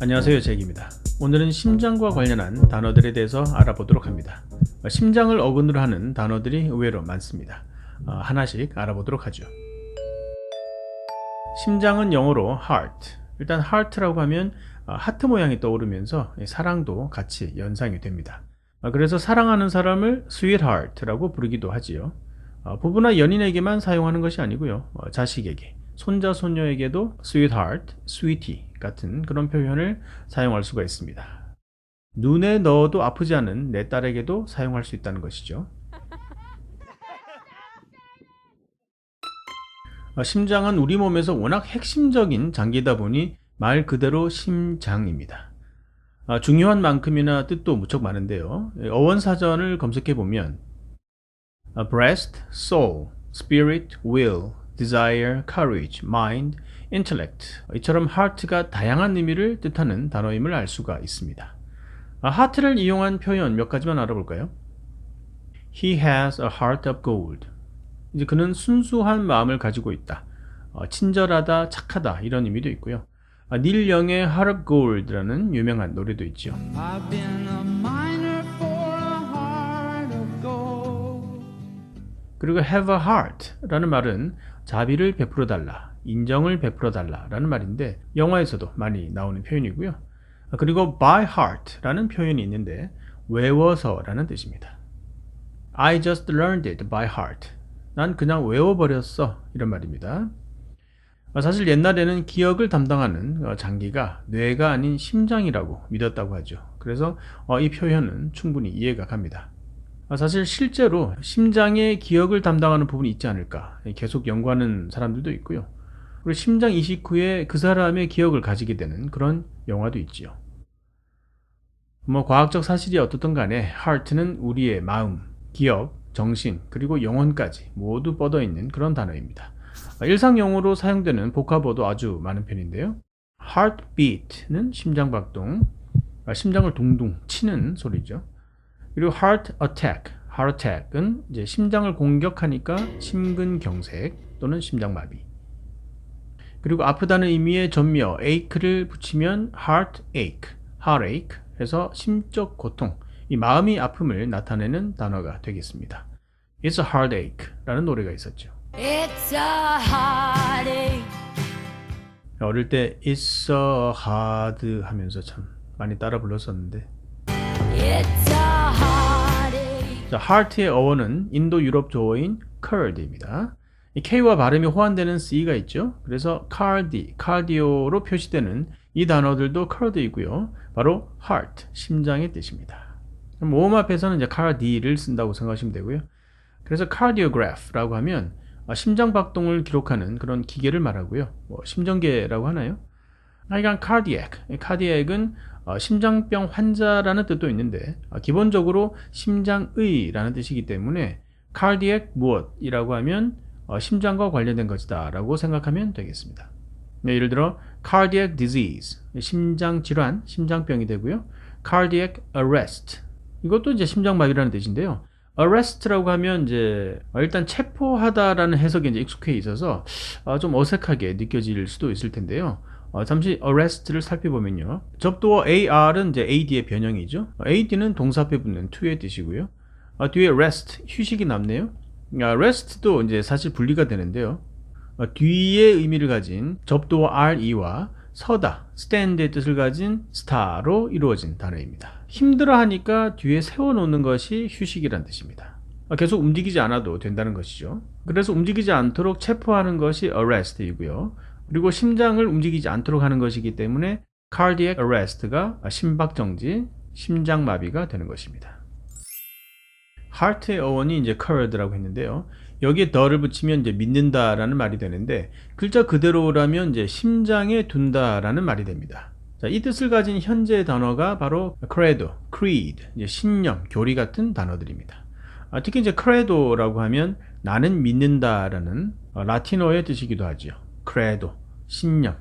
안녕하세요, 잭입니다. 오늘은 심장과 관련한 단어들에 대해서 알아보도록 합니다. 심장을 어근으로 하는 단어들이 의외로 많습니다. 하나씩 알아보도록 하죠. 심장은 영어로 heart. 일단 heart라고 하면 하트 모양이 떠오르면서 사랑도 같이 연상이 됩니다. 그래서 사랑하는 사람을 sweetheart라고 부르기도 하지요. 부부나 연인에게만 사용하는 것이 아니고요. 자식에게, 손자, 손녀에게도 sweetheart, sweetie 같은 그런 표현을 사용할 수가 있습니다. 눈에 넣어도 아프지 않은 내 딸에게도 사용할 수 있다는 것이죠. 심장은 우리 몸에서 워낙 핵심적인 장기이다 보니 말 그대로 심장입니다. 중요한 만큼이나 뜻도 무척 많은데요. 어원사전을 검색해 보면 breast, soul, spirit, will, desire, courage, mind, intellect 이처럼 heart가 다양한 의미를 뜻하는 단어임을 알 수가 있습니다. heart를 이용한 표현 몇 가지만 알아볼까요? He has a heart of gold. 이제 그는 순수한 마음을 가지고 있다. 친절하다, 착하다 이런 의미도 있고요. 닐 영의 Heart of Gold라는 유명한 노래도 있죠. I've been a miner for a heart of gold. 그리고 have a heart라는 말은 자비를 베풀어 달라, 인정을 베풀어 달라라는 말인데 영화에서도 많이 나오는 표현이고요. 그리고 by heart라는 표현이 있는데 외워서라는 뜻입니다. I just learned it by heart. 난 그냥 외워버렸어 이런 말입니다. 사실 옛날에는 기억을 담당하는 장기가 뇌가 아닌 심장이라고 믿었다고 하죠. 그래서 이 표현은 충분히 이해가 갑니다. 사실 실제로 심장의 기억을 담당하는 부분이 있지 않을까 계속 연구하는 사람들도 있고요. 그리고 심장 이식 후에 그 사람의 기억을 가지게 되는 그런 영화도 있지요. 과학적 사실이 어떻든 간에 heart는 우리의 마음, 기억, 정신, 그리고 영혼까지 모두 뻗어있는 그런 단어입니다. 일상 용어로 사용되는 복합어도 아주 많은 편인데요. heartbeat는 심장박동, 심장을 둥둥 치는 소리죠. 그리고 heart attack은 이제 심장을 공격하니까 심근경색 또는 심장마비. 그리고 아프다는 의미의 전미어 ache를 붙이면 heartache 해서 심적 고통, 이 마음이 아픔을 나타내는 단어가 되겠습니다. It's a heartache라는 노래가 있었죠. It's a heartache. 어릴 때 It's a hard 하면서 참 많이 따라 불렀었는데. It's a heartache. 자, heart의 어원은 인도 유럽 조어인 curd입니다. 이 K와 발음이 호환되는 C가 있죠. 그래서 cardio로 표시되는 이 단어들도 curd이고요. 바로 heart, 심장의 뜻입니다. 모음 앞에서는 이제 card를 쓴다고 생각하시면 되고요. 그래서 cardiograph라고 하면 심장 박동을 기록하는 그런 기계를 말하고요. 심정계라고 하나요? 하여간 cardiac은 심장병 환자라는 뜻도 있는데 기본적으로 심장의라는 뜻이기 때문에 cardiac 무엇이라고 하면 심장과 관련된 것이다 라고 생각하면 되겠습니다. 예를 들어 cardiac disease, 심장질환, 심장병이 되고요. cardiac arrest, 이것도 이제 심장마비라는 뜻인데요. arrest라고 하면 이제 일단 체포하다라는 해석에 이제 익숙해 있어서 좀 어색하게 느껴질 수도 있을 텐데요. 잠시 arrest를 살펴보면요. 접두어 ar은 이제 ad의 변형이죠. ad는 동사 앞에 붙는 to의 뜻이고요. 뒤에 rest, 휴식이 남네요. rest도 이제 사실 분리가 되는데요. 뒤에 의미를 가진 접두어 re와 서다, stand의 뜻을 가진 star로 이루어진 단어입니다. 힘들어하니까 뒤에 세워놓는 것이 휴식이란 뜻입니다. 계속 움직이지 않아도 된다는 것이죠. 그래서 움직이지 않도록 체포하는 것이 arrest이고요. 그리고 심장을 움직이지 않도록 하는 것이기 때문에 cardiac arrest가 심박정지, 심장마비가 되는 것입니다. heart의 어원이 이제 curd라고 했는데요. 여기에 the를 붙이면 이제 믿는다라는 말이 되는데 글자 그대로라면 이제 심장에 둔다라는 말이 됩니다. 자, 이 뜻을 가진 현재 단어가 바로 credo, creed, 이제 신념, 교리 같은 단어들입니다. 특히 이제 credo라고 하면 나는 믿는다라는 라틴어의 뜻이기도 하죠. credo, 신념,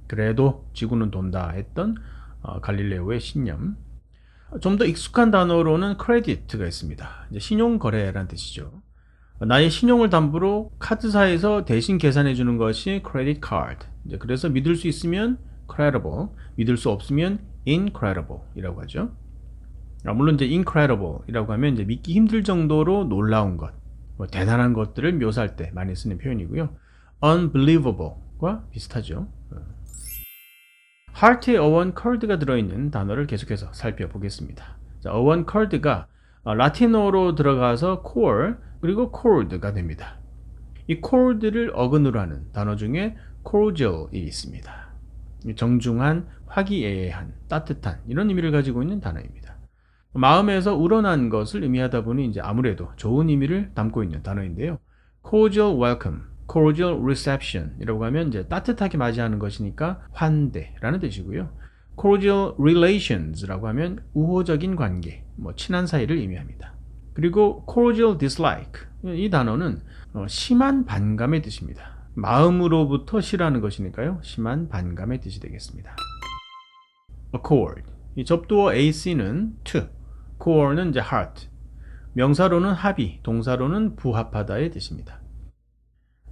그래도 지구는 돈다 했던 갈릴레오의 신념. 좀 더 익숙한 단어로는 credit가 있습니다. 이제 신용거래라는 뜻이죠. 나의 신용을 담보로 카드사에서 대신 계산해 주는 것이 credit card. 이제 그래서 믿을 수 있으면 credible, 믿을 수 없으면 incredible 이라고 하죠. 물론 이제 incredible 이라고 하면 이제 믿기 힘들 정도로 놀라운 것, 뭐 대단한 것들을 묘사할 때 많이 쓰는 표현이고요. unbelievable과 비슷하죠. heart에 어원 curd가 들어있는 단어를 계속해서 살펴보겠습니다. 자, 어원 curd가 라틴어로 들어가서 core 그리고 chord가 됩니다. 이 chord를 어근으로 하는 단어 중에 cordial이 있습니다. 정중한, 화기애애한, 따뜻한 이런 의미를 가지고 있는 단어입니다. 마음에서 우러난 것을 의미하다 보니 이제 아무래도 좋은 의미를 담고 있는 단어인데요. cordial welcome, cordial reception 이라고 하면 이제 따뜻하게 맞이하는 것이니까 환대라는 뜻이고요. cordial relations라고 하면 우호적인 관계, 뭐 친한 사이를 의미합니다. 그리고 cordial dislike 이 단어는 심한 반감의 뜻입니다. 마음으로부터 싫어하는 것이니까요. 심한 반감의 뜻이 되겠습니다. accord 이 접두어 ac는 to, core는 이제 heart, 명사로는 합의, 동사로는 부합하다의 뜻입니다.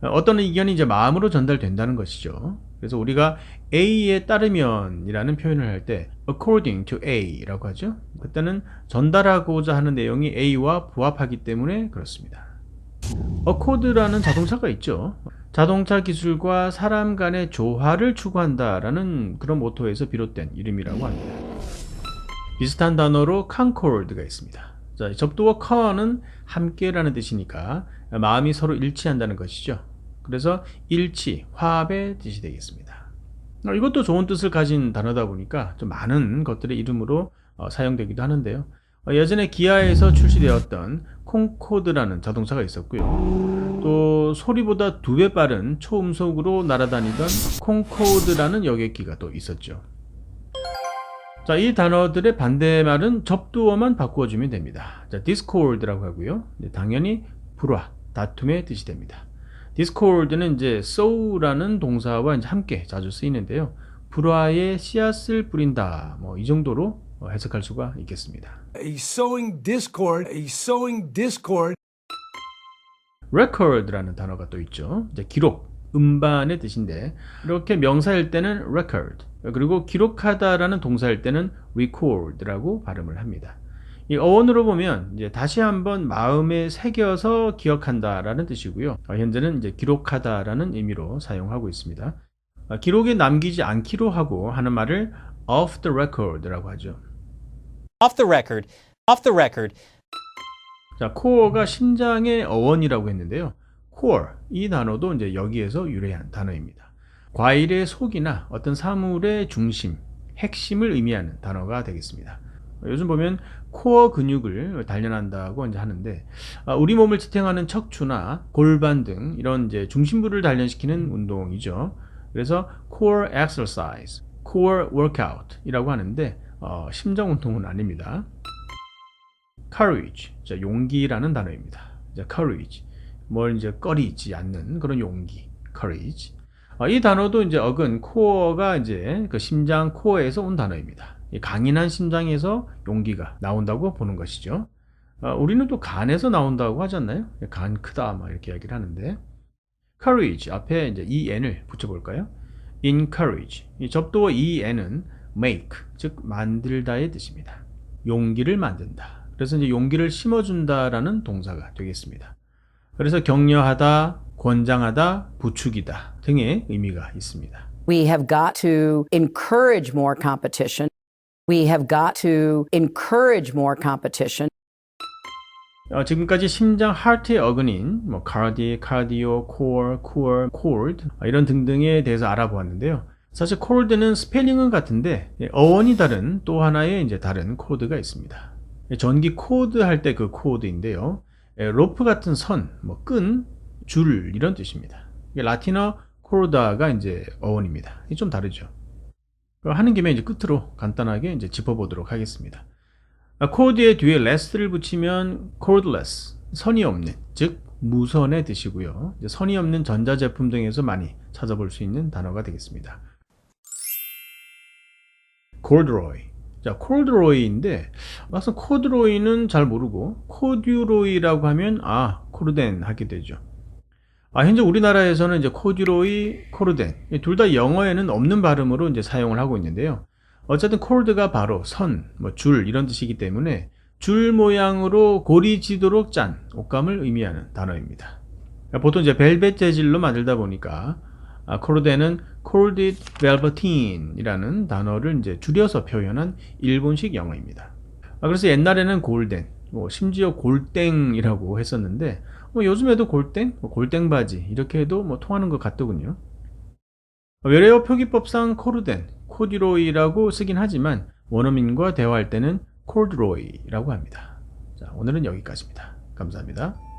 어떤 의견이 이제 마음으로 전달된다는 것이죠. 그래서 우리가 A에 따르면 이라는 표현을 할 때 according to A라고 하죠. 그때는 전달하고자 하는 내용이 A와 부합하기 때문에 그렇습니다. Accord라는 자동차가 있죠. 자동차 기술과 사람 간의 조화를 추구한다라는 그런 모토에서 비롯된 이름이라고 합니다. 비슷한 단어로 concord가 있습니다. 자, 접두어 co는 함께라는 뜻이니까 마음이 서로 일치한다는 것이죠. 그래서 일치, 화합의 뜻이 되겠습니다. 이것도 좋은 뜻을 가진 단어다 보니까 좀 많은 것들의 이름으로 사용되기도 하는데요. 예전에 기아에서 출시되었던 콩코드라는 자동차가 있었고요. 또 소리보다 2배 빠른 초음속으로 날아다니던 콩코드라는 여객기가 또 있었죠. 자, 이 단어들의 반대말은 접두어만 바꾸어주면 됩니다. 자, discord라고 하고요. 당연히 불화, 다툼의 뜻이 됩니다. discord는 이제 sow라는 동사와 이제 함께 자주 쓰이는데요. 불화의 씨앗을 뿌린다. 뭐 이 정도로 해석할 수가 있겠습니다. He's sowing discord. He's sowing discord. record라는 단어가 또 있죠. 이제 기록, 음반의 뜻인데 이렇게 명사일 때는 record, 그리고 기록하다라는 동사일 때는 record라고 발음을 합니다. 이 어원으로 보면 이제 다시 한번 마음에 새겨서 기억한다라는 뜻이고요. 현재는 이제 기록하다라는 의미로 사용하고 있습니다. 기록에 남기지 않기로 하고 하는 말을 off the record라고 하죠. Off the record. Off the record. 자, core가 심장의 어원이라고 했는데요. core 이 단어도 이제 여기에서 유래한 단어입니다. 과일의 속이나 어떤 사물의 중심, 핵심을 의미하는 단어가 되겠습니다. 요즘 보면 코어 근육을 단련한다고 이제 하는데 우리 몸을 지탱하는 척추나 골반 등 이런 이제 중심부를 단련시키는 운동이죠. 그래서 core exercise, core workout이라고 하는데 심장 운동은 아닙니다. courage, 자, 용기라는 단어입니다. 자, courage, 뭘 이제 꺼리지 않는 그런 용기, courage. 이 단어도 이제 어근 코어가 이제 그 심장 코어에서 온 단어입니다. 강인한 심장에서 용기가 나온다고 보는 것이죠. 우리는 또 간에서 나온다고 하지 않나요? 간 크다 막 이렇게 이야기를 하는데 courage 앞에 이제 en을 붙여볼까요? encourage. 이 접두어 en은 make, 즉 만들다의 뜻입니다. 용기를 만든다. 그래서 이제 용기를 심어준다라는 동사가 되겠습니다. 그래서 격려하다, 권장하다, 부추기다 등의 의미가 있습니다. We have got to encourage more competition. We have got to encourage more competition. 지금까지 심장 heart의 어근인 뭐 cardio, core, chord 이런 등등에 대해서 알아보았는데요. 사실 chord는 스펠링은 같은데 어원이 다른 또 하나의 이제 다른 코드가 있습니다. 전기 코드 할 때 그 코드인데요. 로프 같은 선, 뭐 끈, 줄 이런 뜻입니다. 라틴어 코르다가 이제 어원입니다. 좀 다르죠. 하는 김에 이제 끝으로 간단하게 이제 짚어보도록 하겠습니다. 코드의 뒤에 less를 붙이면 cordless, 선이 없는, 즉 무선의 뜻이고요. 이제 선이 없는 전자제품 등에서 많이 찾아볼 수 있는 단어가 되겠습니다. corduroy. 자, corduroy인데 막상 corduroy는 잘 모르고 corduroy라고 하면 코르덴 하게 되죠. 현재 우리나라에서는 이제 코듀로이, 코르덴 둘 다 영어에는 없는 발음으로 이제 사용을 하고 있는데요. 어쨌든 코르드가 바로 선, 줄 이런 뜻이기 때문에 줄 모양으로 고리 지도록 짠 옷감을 의미하는 단어입니다. 보통 이제 벨벳 재질로 만들다 보니까 코르덴은 corded velveteen이라는 단어를 이제 줄여서 표현한 일본식 영어입니다. 그래서 옛날에는 골덴, 심지어 골땡이라고 했었는데 요즘에도 골땡, 골땡 바지 이렇게 해도 통하는 것 같더군요. 외래어 표기법상 코르덴, 코듀로이라고 쓰긴 하지만 원어민과 대화할 때는 콜드로이라고 합니다. 자, 오늘은 여기까지입니다. 감사합니다.